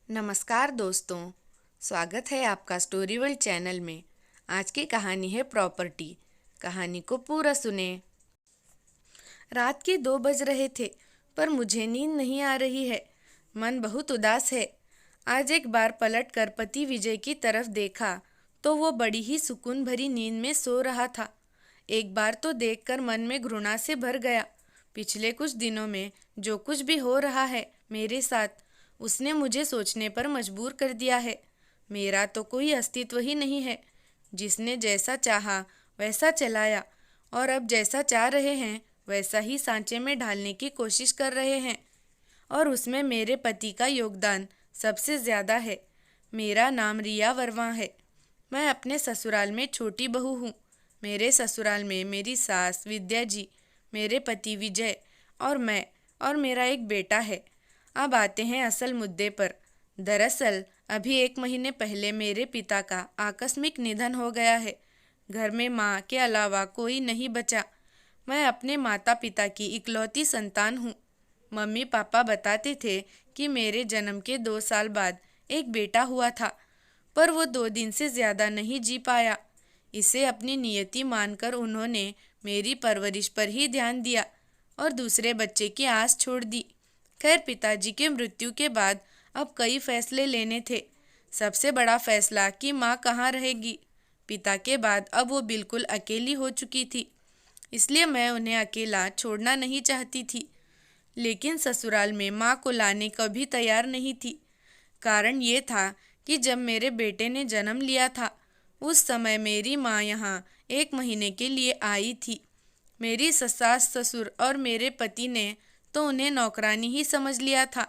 नमस्कार दोस्तों, स्वागत है आपका स्टोरी वर्ल्ड चैनल में। आज की कहानी है प्रॉपर्टी। कहानी को पूरा सुने। रात के 2 बज रहे थे, पर मुझे नींद नहीं आ रही है। मन बहुत उदास है। आज एक बार पलट कर पति विजय की तरफ देखा तो वो बड़ी ही सुकून भरी नींद में सो रहा था। एक बार तो देखकर मन में घृणा से भर गया। पिछले कुछ दिनों में जो कुछ भी हो रहा है मेरे साथ, उसने मुझे सोचने पर मजबूर कर दिया है। मेरा तो कोई अस्तित्व ही नहीं है। जिसने जैसा चाहा वैसा चलाया, और अब जैसा चाह रहे हैं वैसा ही सांचे में ढालने की कोशिश कर रहे हैं, और उसमें मेरे पति का योगदान सबसे ज़्यादा है। मेरा नाम रिया वर्मा है। मैं अपने ससुराल में छोटी बहू हूँ। मेरे ससुराल में मेरी सास विद्या जी, मेरे पति विजय और मैं और मेरा एक बेटा है। अब आते हैं असल मुद्दे पर। दरअसल अभी 1 महीने पहले मेरे पिता का आकस्मिक निधन हो गया है। घर में माँ के अलावा कोई नहीं बचा। मैं अपने माता पिता की इकलौती संतान हूँ। मम्मी पापा बताते थे कि मेरे जन्म के 2 साल बाद एक बेटा हुआ था, पर वो 2 दिन से ज़्यादा नहीं जी पाया। इसे अपनी नियति मानकर उन्होंने मेरी परवरिश पर ही ध्यान दिया और दूसरे बच्चे की आस छोड़ दी। खैर, पिताजी के मृत्यु के बाद अब कई फैसले लेने थे। सबसे बड़ा फैसला कि माँ कहाँ रहेगी। पिता के बाद अब वो बिल्कुल अकेली हो चुकी थी, इसलिए मैं उन्हें अकेला छोड़ना नहीं चाहती थी। लेकिन ससुराल में माँ को लाने कभी तैयार नहीं थी। कारण ये था कि जब मेरे बेटे ने जन्म लिया था, उस समय मेरी माँ यहाँ 1 महीने के लिए आई थी। मेरी सास ससुर और मेरे पति ने तो उन्हें नौकरानी ही समझ लिया था।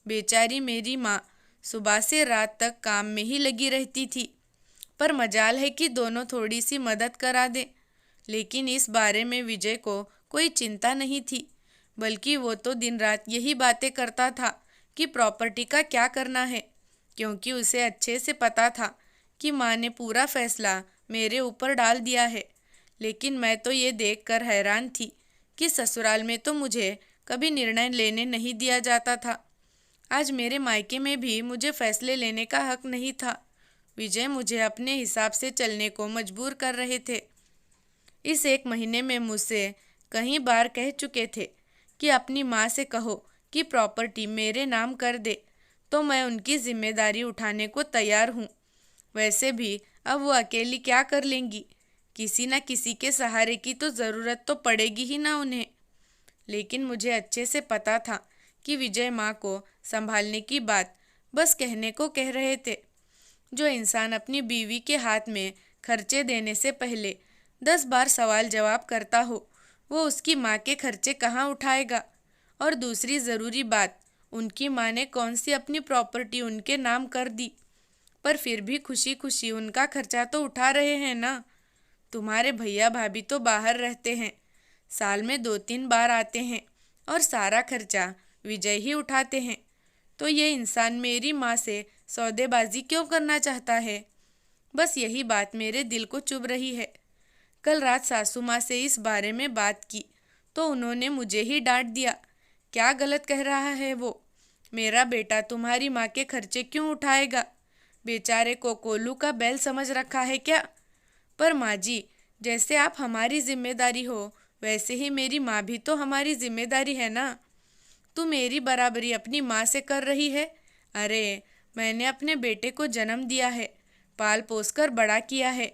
बेचारी मेरी माँ सुबह से रात तक काम में ही लगी रहती थी, पर मजाल है कि दोनों थोड़ी सी मदद करा दें। लेकिन इस बारे में विजय को कोई चिंता नहीं थी, बल्कि वो तो दिन रात यही बातें करता था कि प्रॉपर्टी का क्या करना है, क्योंकि उसे अच्छे से पता था कि माँ ने पूरा फैसला मेरे ऊपर डाल दिया है। लेकिन मैं तो ये देखकर हैरान थी कि ससुराल में तो मुझे कभी निर्णय लेने नहीं दिया जाता था। आज मेरे मायके में भी मुझे फैसले लेने का हक नहीं था। विजय मुझे अपने हिसाब से चलने को मजबूर कर रहे थे। इस 1 महीने में मुझसे कई बार कह चुके थे कि अपनी माँ से कहो कि प्रॉपर्टी मेरे नाम कर दे, तो मैं उनकी जिम्मेदारी उठाने को तैयार हूँ। वैसे भी अब वो अकेली क्या कर लेंगी। किसी न किसी के सहारे की तो ज़रूरत तो पड़ेगी ही ना उन्हें। लेकिन मुझे अच्छे से पता था कि विजय माँ को संभालने की बात बस कहने को कह रहे थे। जो इंसान अपनी बीवी के हाथ में खर्चे देने से पहले 10 बार सवाल जवाब करता हो, वो उसकी माँ के खर्चे कहाँ उठाएगा। और दूसरी ज़रूरी बात, उनकी माँ ने कौन सी अपनी प्रॉपर्टी उनके नाम कर दी, पर फिर भी खुशी खुशी उनका खर्चा तो उठा रहे हैं ना। तुम्हारे भैया भाभी तो बाहर रहते हैं, साल में 2-3 बार आते हैं और सारा खर्चा विजय ही उठाते हैं। तो ये इंसान मेरी माँ से सौदेबाजी क्यों करना चाहता है। बस यही बात मेरे दिल को चुभ रही है। कल रात सासू माँ से इस बारे में बात की तो उन्होंने मुझे ही डांट दिया। क्या गलत कह रहा है वो। मेरा बेटा तुम्हारी माँ के खर्चे क्यों उठाएगा। बेचारे को कोल्लू का बैल समझ रखा है क्या। पर माँ जी, जैसे आप हमारी जिम्मेदारी हो, वैसे ही मेरी माँ भी तो हमारी जिम्मेदारी है ना। तू मेरी बराबरी अपनी माँ से कर रही है। अरे, मैंने अपने बेटे को जन्म दिया है, पाल पोस कर बड़ा किया है,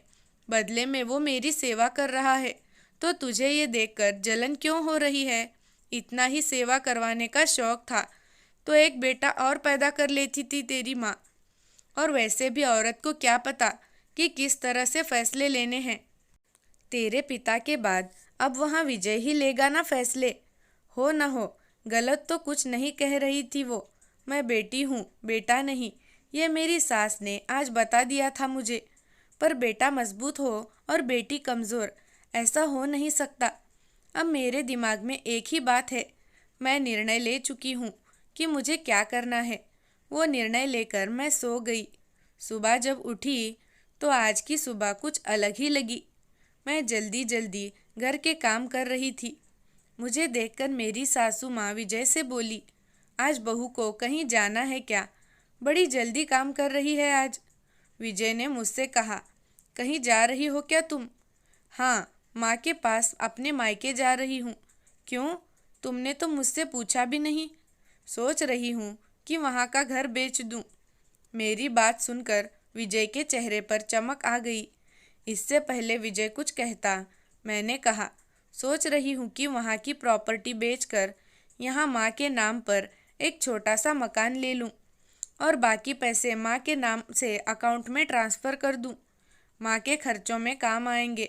बदले में वो मेरी सेवा कर रहा है। तो तुझे ये देखकर जलन क्यों हो रही है। इतना ही सेवा करवाने का शौक था तो एक बेटा और पैदा कर लेती थी तेरी माँ। और वैसे भी औरत को क्या पता कि किस तरह से फैसले लेने हैं। तेरे पिता के बाद अब वहाँ विजय ही लेगा ना फैसले। हो न हो, गलत तो कुछ नहीं कह रही थी वो। मैं बेटी हूँ, बेटा नहीं। ये मेरी सास ने आज बता दिया था मुझे। पर बेटा मजबूत हो और बेटी कमज़ोर, ऐसा हो नहीं सकता। अब मेरे दिमाग में एक ही बात है। मैं निर्णय ले चुकी हूँ कि मुझे क्या करना है। वो निर्णय लेकर मैं सो गई। सुबह जब उठी तो आज की सुबह कुछ अलग ही लगी। मैं जल्दी जल्दी घर के काम कर रही थी। मुझे देखकर मेरी सासू माँ विजय से बोली, आज बहू को कहीं जाना है क्या। बड़ी जल्दी काम कर रही है आज। विजय ने मुझसे कहा। कहीं जा रही हो क्या तुम? हाँ, माँ के पास अपने मायके जा रही हूँ। क्यों? तुमने तो मुझसे पूछा भी नहीं। सोच रही हूँ कि वहाँ का घर बेच दूँ। मेरी बात सुनकर विजय के चेहरे पर चमक आ गई। इससे पहले विजय कुछ कहता, मैंने कहा, सोच रही हूँ कि वहाँ की प्रॉपर्टी बेचकर यहाँ माँ के नाम पर एक छोटा सा मकान ले लूँ और बाकी पैसे माँ के नाम से अकाउंट में ट्रांसफ़र कर दूँ। माँ के खर्चों में काम आएंगे।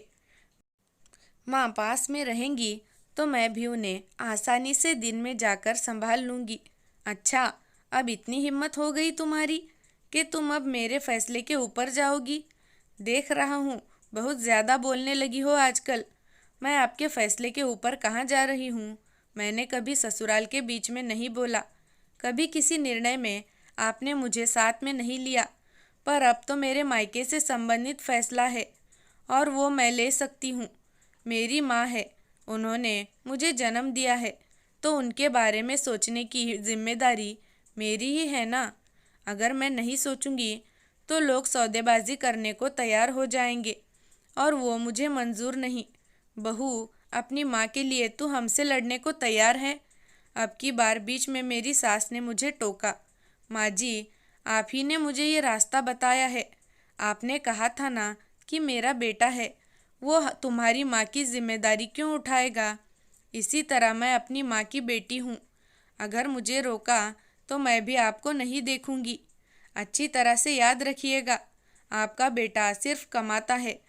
माँ पास में रहेंगी तो मैं भी उन्हें आसानी से दिन में जाकर संभाल लूँगी। अच्छा, अब इतनी हिम्मत हो गई तुम्हारी कि तुम अब मेरे फैसले के ऊपर जाओगी। देख रहा हूँ बहुत ज़्यादा बोलने लगी हो आजकल। मैं आपके फैसले के ऊपर कहाँ जा रही हूँ? मैंने कभी ससुराल के बीच में नहीं बोला। कभी किसी निर्णय में आपने मुझे साथ में नहीं लिया। पर अब तो मेरे मायके से संबंधित फैसला है और वो मैं ले सकती हूँ। मेरी माँ है, उन्होंने मुझे जन्म दिया है, तो उनके बारे में सोचने की जिम्मेदारी मेरी ही है ना। अगर मैं नहीं सोचूंगी तो लोग सौदेबाजी करने को तैयार हो जाएंगे और वो मुझे मंजूर नहीं। बहू, अपनी माँ के लिए तू हमसे लड़ने को तैयार है? अब की बार बीच में मेरी सास ने मुझे टोका। माँ जी, आप ही ने मुझे ये रास्ता बताया है। आपने कहा था ना कि मेरा बेटा है, वो तुम्हारी माँ की जिम्मेदारी क्यों उठाएगा? इसी तरह मैं अपनी माँ की बेटी हूँ। अगर मुझे रोका तो मैं भी आपको नहीं देखूंगी। अच्छी तरह से याद रखिएगा, आपका बेटा सिर्फ कमाता है,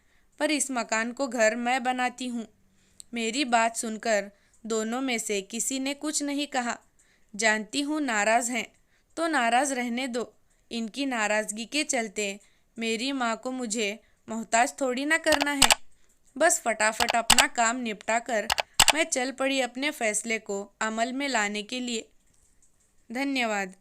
पर इस मकान को घर मैं बनाती हूँ। मेरी बात सुनकर दोनों में से किसी ने कुछ नहीं कहा। जानती हूँ नाराज़ हैं, तो नाराज़ रहने दो। इनकी नाराज़गी के चलते मेरी माँ को मुझे मोहताज थोड़ी ना करना है। बस फटाफट अपना काम निपटा कर मैं चल पड़ी अपने फैसले को अमल में लाने के लिए। धन्यवाद।